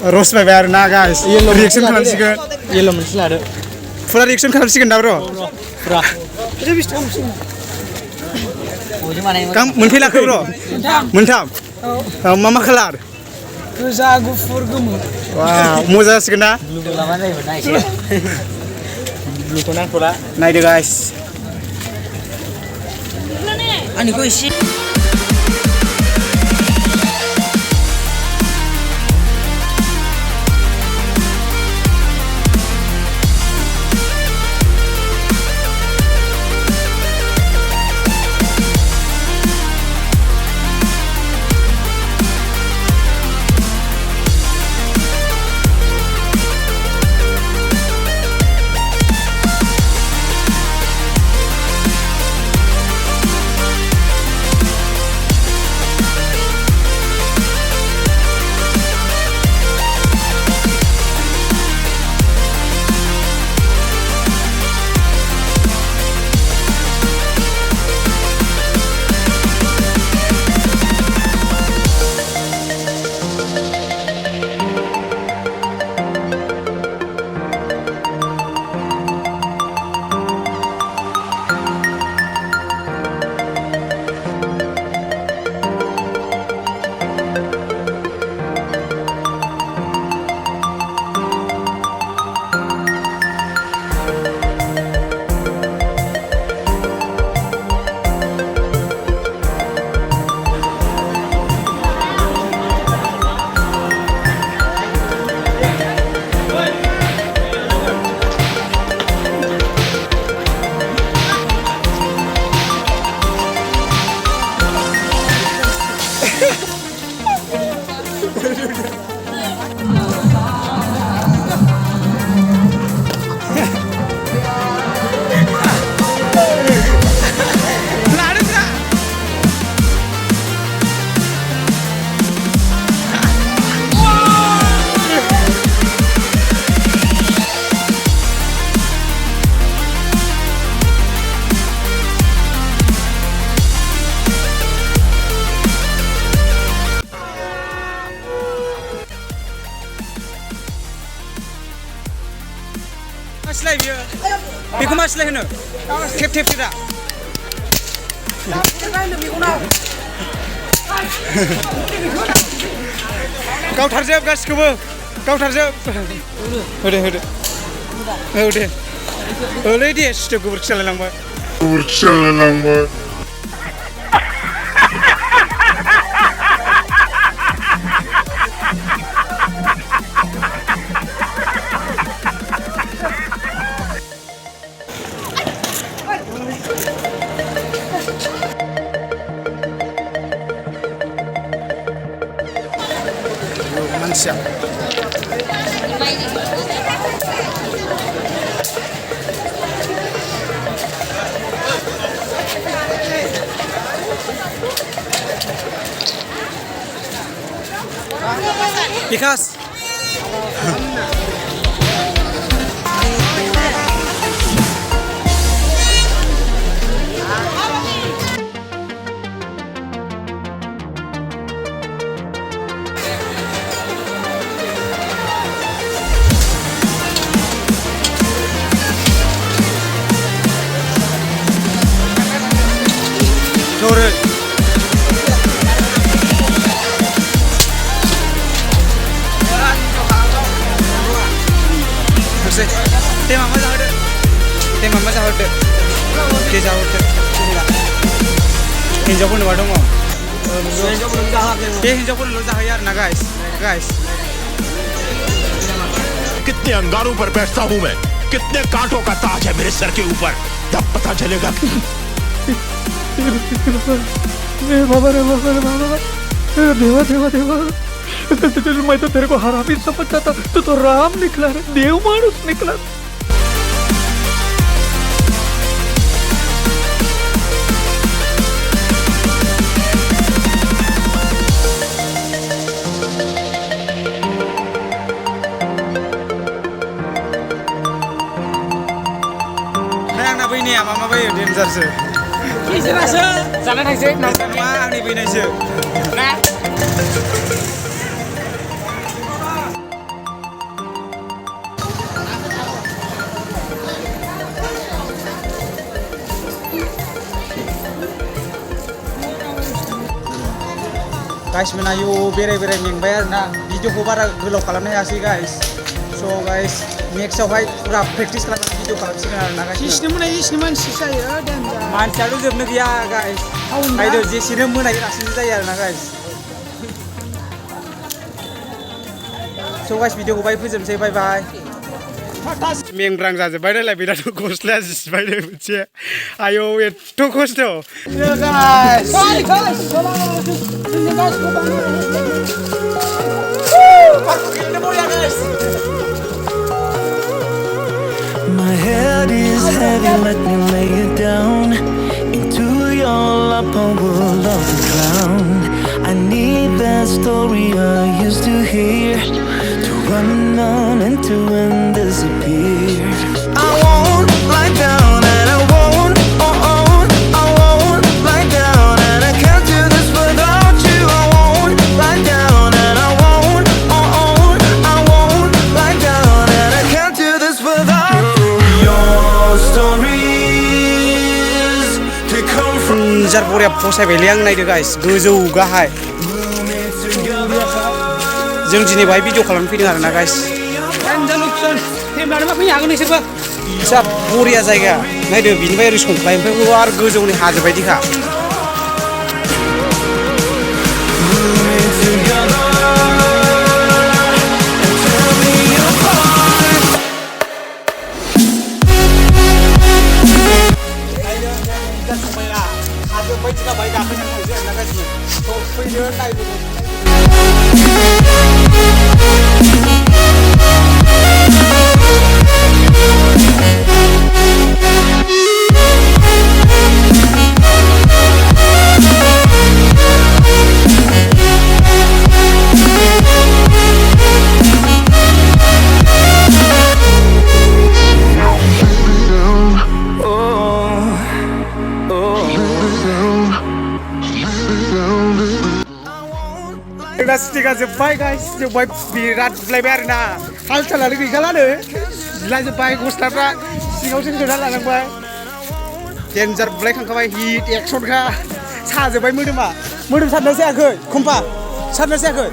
रस बायबाय आरो ना गाइस रिएक्सन खालामसिगोन येलो मोनसे लादो फुरा रिएक्सन खालामसिगोन दा ब्र' फुरा मोनफैलाखै ब्र' मोनथाम मा मा खालार गोजा गुफुर गोमो वाव मोजां जासिगोन ना ब्लुखौ लाबा जायोमोन ना एसे ब्लुखौ नांथ'ला नायदो गाइस आंनिखौ एसे मासिलाय बियो बेखौ मासिलाय होनो टेप टेप टेपा गावथारजोब गासिखौबो गावथारजोब होदो होदो औ दे ओलै दे सिथो गोबोरखि जालायलांबाय मानसिया बिकास Doğru. Terus, tema apa sahur? Tema apa sahur? Kita sahur. Hinjau pun ada dong. Hinjau pun dah. Hinjau pun dah यार ना guys. कितने अंगारों पर बैठता हूँ मैं, कितने कांटों का ताज है मेरे सर के ऊपर, तब पता चलेगा। बाबा देवा मैं तो तेरे को हरामी समझता था, तू तो राम निकला रे, देव मानुस निकला। आंना बैनाया मा बायो डेन्जारसो गेजेरासो जाना थांसै मा आंनि बैनायसो ना गाइस मोना आयु बेराय मेंबाय आरोना भिडिअखौ बारा गोलाव खालामनो हायासै गाइस स' गाइस नेक्स्टआवहाय पुरा प्रेक्टिस खालामनानै भिडिअ खालामसिगोन आरोना गाइस जिसिनो मोनायो जिसिनो मानसि जायो मानसियाथ' जोबनो गैया गाइस नायदो जेसेनो मोनायो लासिनो जायो आरोना गाइस स' गाइस भिडिअखौ बाय फोजोबनोसै बाय बाय मेंब्रां जाजोब्बाय नालाय बिराद गस्लाया जिबाय मोनसे आयौ एथ' खस्थ' My head is heavy, let me lay it down into your lap, I will love the ground. I need that story I used to hear to run on and to end disappear. I won't lie down and I won't, I won't lie down and I can't do this without you. I won't lie down and I won't, I won't lie down and I can't do this without you. Your stories they come from jar बरिया फसायबायलै आं नायदो guys गोजौ गाहाय जों दिनै बाहाय video खालामनो फैदों आरोना गाइस जा बरिया जायगा नायदो बिनिफ्राय ओरै संख्लाय ओमफ्राय आरो गोजौनि हाजो बायदिखा हाजो बायदिना बाय गाखोनो थांसै आरोना गाइस फैनो नायदो स्टिका जोब्बाय गाइस जोब्बाय बिराद बुलायबाय आरोना हाल सालानो गैखालानो जिलाजोब्बाय गस्लाफ्रा सिङावसो सोना लानांबाय डेन्जार बुलायखांखाबाय हिट एक्सनखा साजोब्बाय मोदोम सारनाय जायाखै खम्फा सारनाय जायाखै